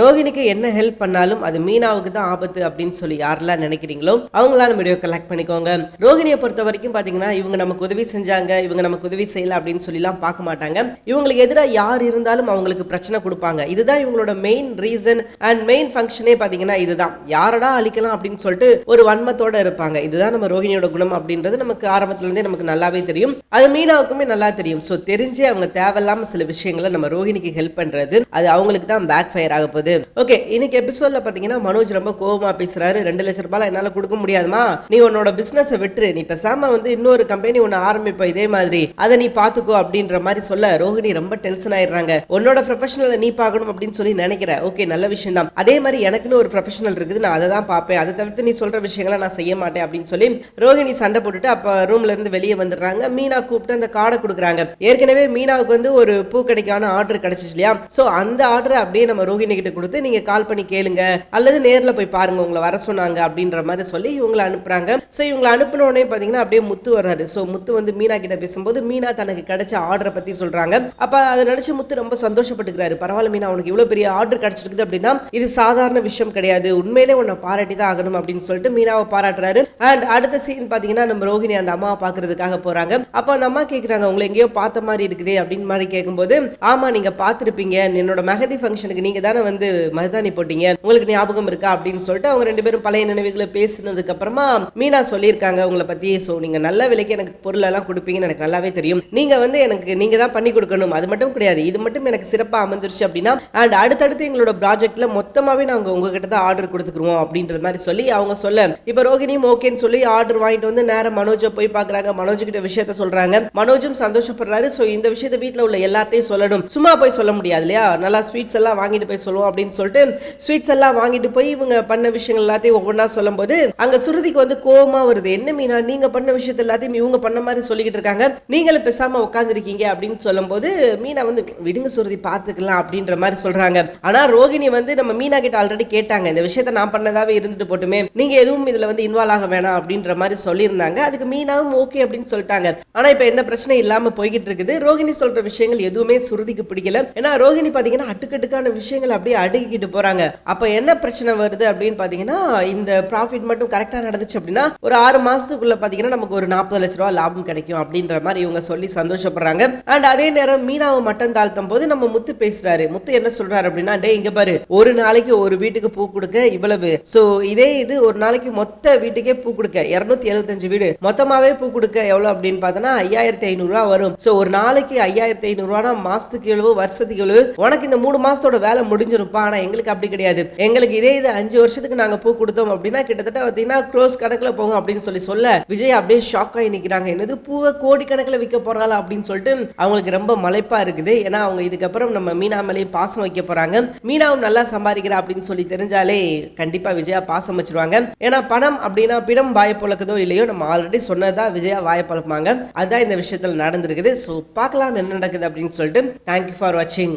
ரோகிணிக்கு என்ன ஹெல்ப் பண்ணாலும் அது மீனாவுக்கு தான் ஆபத்து அப்படின்னு சொல்லி யாரெல்லாம் நினைக்கிறீங்களோ அவங்களாம் நம்ம வீடியோ கலெக்ட் பண்ணிக்கோங்க. ரோகிணியை பொறுத்த வரைக்கும் பாத்தீங்கன்னா இவங்க நமக்கு உதவி செஞ்சாங்க, இவங்க நமக்கு உதவி செய்யல அப்படின்னு சொல்லி எல்லாம் பார்க்க மாட்டாங்க. இவங்களுக்கு எதிராக யார் இருந்தாலும் அவங்களுக்கு பிரச்சனை கொடுப்பாங்க. இதுதான் இவங்களோட மெயின் ரீசன் அண்ட் மெயின் ஃபங்க்ஷனே பாத்தீங்கன்னா இதுதான். யாரடா அழிக்கலாம் அப்படின்னு சொல்லிட்டு ஒரு வன்மத்தோட இருப்பாங்க. இதுதான் நம்ம ரோகிணியோட குணம் அப்படின்றது நமக்கு ஆரம்பத்துல இருந்தே நமக்கு நல்லாவே தெரியும். அது மீனாவுக்குமே நல்லா தெரியும். சோ தெரிஞ்சே அவங்க தேவையில்லாம சில விஷயங்களை நம்ம ரோகிணிக்கு ஹெல்ப் பண்றது அது அவங்களுக்கு தான் பேக் ஃபயர் ஆக போகுது. ஓகே, இன்னைக்கு எபிசோட்ல பாத்தீங்கன்னா மனோஜ் ரொம்ப கோவமா பேசுறாரு. 2 லட்சம் ரூபாய் என்னால கொடுக்க முடியாதுமா, நீ உன்னோட பிசினஸ் விட்டுரு, நீ பேசாம இன்னொரு கம்பெனி ஒன்னு ஆரம்பிப்ப இதே மாதிரி, அதை நீ பாத்துக்கோ அப்படின்ற மாதிரி சொல்ல ரோகிணி ரொம்ப டென்ஷன் ஆயிடுறாங்க. உன்னோட ப்ரொஃபஷனலை நீ பார்க்கணும் அப்படின்னு சொல்லி நினைக்கிற, ஓகே நல்ல விஷயம் தான். அதே மாதிரி எனக்குன்னு ஒரு ப்ரொஃபஷனல் இருக்குது, நான் அதை தான் பார்ப்பேன், அதை தவிர்த்து நீ சொல்ற விஷயங்களை நான் செய்ய மாட்டேன் அப்படின்னு சொல்லி ரோகிணி சண்டை போட்டுட்டு அப்ப ரூம்ல இருந்து வெளியே வந்துடுறாங்க. மீனா கூப்பிட்டு அந்த கார்டை கொடுக்குறாங்க. ஏற்கனவே மீனாவுக்கு ஒரு பூ கடைக்கான ஆர்டர் கிடைச்சிச்சு இல்லையா? சோ அந்த ஆர்டரை அப்படியே நம்ம ரோகிணி கிட்ட கொடுத்து நீங்க கால் பண்ணி கேளுங்க அல்லது நேர்ல போய் பாருங்க, உங்களை வர சொன்னாங்க அப்படின்ற மாதிரி சொல்லி இவங்களை அனுப்புறாங்க. சோ இவங்களை அனுப்பின உடனே பாத்தீங்கன்னா அப்படியே முத்து வர்றாரு. சோ முத்து மீனா கிட்ட பேசும்போது மீனா தனக்கு கிடைச்ச ஆர்டரை பத்தி சொல்றாங்க. அப்ப அதை நினைச்சு முத்து ரொம்ப சந்தோஷப்பட்டுக்கிறாரு. பரவாயில்ல மீனா, உனக்கு இவ்வளவு பெரிய ஆர்டர் கிடைச்சிருக்குது அப்படின்னா இது சாதாரண விஷயம் கிடையாது, உண்மையிலே உன்னை பாராட்டி தான் ஆகணும் அப்படின்னு சொல்லிட்டு மீனாவை பாராட்டுறாரு. அண்ட் அடுத்த சீன் பாத்தீங்கன்னா நம்ம ரோகிணி அந்த அம்மாவை பாக்குறதுக்காக போறாங்க. அப்ப அந்த அம்மா கேக்குறாங்க, உங்களை எங்கேயோ பார்த்த மாதிரி இருக்குதே அப்படின்னு மாதிரி கேட்கும்போது, ஆமா நீங்க பார்த்திருப்பீங்க, என்னோட மெஹந்தி ஃபங்க்ஷனுக்கு நீங்க தானே மருதாணி போட்டீங்க, உங்களுக்கு ஞாபகம் இருக்கா அப்படின்னு சொல்லிட்டு அவங்க 2 பேரும் பழைய நினைவுகளை பேசினதுக்கு அப்புறமா மீனா சொல்லியிருக்காங்க உங்களை பத்தி. சோ நீங்க நல்ல விலைக்கு எனக்கு பொருள் எல்லாம் கொடுப்பீங்கன்னு எனக்கு நல்லாவே தெரியும், நீங்க எனக்கு நீங்க தான் பண்ணி கொடுக்கணும், அது மட்டும் கிடையாது, இது மட்டும் எனக்கு சிறப்பா அமைஞ்சிருச்சு அப்படின்னா அண்ட் அடுத்தடுத்து எங்களோட ப்ராஜெக்ட்ல மொத்தமாவே நாங்க உங்ககிட்ட தான் ஆர்டர் கொடுத்துக்குறோம் அப்படின்ற மாதிரி சொல்லி அவங்க சொல்ல இப்ப ரோகிணியும் ஓகேன்னு சொல்லி ஆர்டர் வாங்கிட்டு நேரம் மனோஜை போய் பாக்குறாங்க. மனோஜ் கிட்ட விஷயத்த சொல்றாங்க. மனோஜும் சந்தோஷப்படுறாரு. சோ இந்த விஷயத்தை வீட்டுல உள்ள எல்லார்ட்டையும் சொல்லணும், சும்மா போய் சொல்ல முடியாது இல்லையா, நல்லா ஸ்வீட்ஸ் எல்லாம் வாங்கிட்டு போய் சொல்லுவோம் அப்படின்னு சொல்லிட்டு ஸ்வீட்ஸ் எல்லாம் வாங்கிட்டு போய் இவங்க பண்ண விஷயங்கள் எல்லாத்தையும் ஒவ்வொன்றா சொல்லும் போது அங்க சுருதிக்கு கோவமா வருது. என்ன மீனா, நீங்க பண்ண விஷயத்த எல்லாத்தையும் இவங்க பண்ண மாதிரி சொல்லிக்கிட்டு இருக்காங்க, நீங்களும் பேசாம உட்காந்துருக்கீங்க அப்படின்னு சொல்லும் போது மீனா விடுங்க சுருதி பாத்துக்கலாம் அப்படின்ற மாதிரி சொல்றாங்க. ஆனா ரோகிணி நம்ம மீனா கிட்ட ஆல்ரெடி கேட்டாங்க, இந்த விஷயத்த நான் பண்ணதாவே இருந்துட்டு போட்டுமே, நீங்க எதுவும் இதுல இன்வால்வ் ஆக வேணாம் அப்படின்ற மாதிரி சொல்லியிருந்தாங்க. அதுக்கு மீனாவும் ஓகே அப்படின்னு சொல்லிட்டாங்க. ஆனா இப்ப எந்த பிரச்சனை இல்லாம போய்கிட்டு இருக்குது. ரோகிணி சொல்ற விஷயங்கள் எதுவுமே சுருதிக்கு பிடிக்கல. ஏன்னா ரோகிணி பாத்தீங்கன்னா அட்டுக்கட்டுக்கான விஷயங்கள் அப்படியே அடுக்கிட்டு போறாங்க. அப்ப என்ன பிரச்சனை வருது அப்படின்னு பாத்தீங்கன்னா, இந்த ப்ராஃபிட் மட்டும் கரெக்டா நடந்துச்சு அப்படின்னா ஒரு 6 மாசத்துக்குள்ள பாத்தீங்கன்னா நமக்கு ஒரு 40 லட்சம் ரூபாய் லாபம் கிடைக்கும் அப்படின்ற மாதிரி இவங்க சொல்லி சந்தோஷப்படுறாங்க. அண்ட் அதே நேரம் மீனாவை மட்டம் தாழ்த்தும் போது நம்ம முத்து பேசுறாரு. முத்து என்ன சொல்றாரு அப்படின்னா, டே இங்க பாரு, ஒரு நாளைக்கு ஒரு வீட்டுக்கு பூ கொடுக்க இவ்வளவு, சோ இதே இது ஒரு நாளைக்கு மொத்த வீட்டுக்கே பூ கொடுக்க 275 வீடு மொத்தமாவே பூ கொடுக்க எவ்வளவு அப்படின்னு பார்த்தோன்னா 5500 ரூபாய் வரும். சோ ஒரு நாளைக்கு 5500 ரூபானா மாசத்துக்கு எவ்வளவு, வருஷத்துக்கு எவ்வளவு, உனக்கு இந்த 3 மாசத்தோட வேலை முடிஞ்சிருப்பா. ஆனா எங்களுக்கு அப்படி கிடையாது, எங்களுக்கு இதே இது 5 வருஷத்துக்கு நாங்க பூ கொடுத்தோம் அப்படின்னா கிட்டத்தட்ட பார்த்தீங்கன்னா க்ரோஸ் கணக்குல போகும் அப்படின்னு சொல்ல விஜய் அப்படியே ஷாக் ஆகி நிக்கிறாங்க. என்னது பூவை கோடி கணக்குல விற்க போறாளா அப்படின்னு சொல்லிட்டு அவங்களுக்கு ரொம்ப மலைப்பா இருக்குது. ஏன்னா அவங்க இதுக்கப்புறம் நம்ம மீனா மேலேயும் பாசம் வைக்க போறாங்க. மீனாவும் நல்லா சம்பாதிக்கிறா அப்படின்னு சொல்லி தெரிஞ்சாலே கண்டிப்பா விஜயா பாசம் வச்சிருவாங்க. ஏன்னா பணம் அப்படின்னா பிடம் வாய பழக்குதோ இல்லையோ, நம்ம ஆல்ரெடி சொன்னதா விஜயா வாய பழப்பாங்க. அதுதான் இந்த விஷயத்துல நடந்திருக்குது. சோ பார்க்கலாம் என்ன நடக்குது அப்படின்னு சொல்லிட்டு. தேங்க்யூ ஃபார் வாட்சிங்.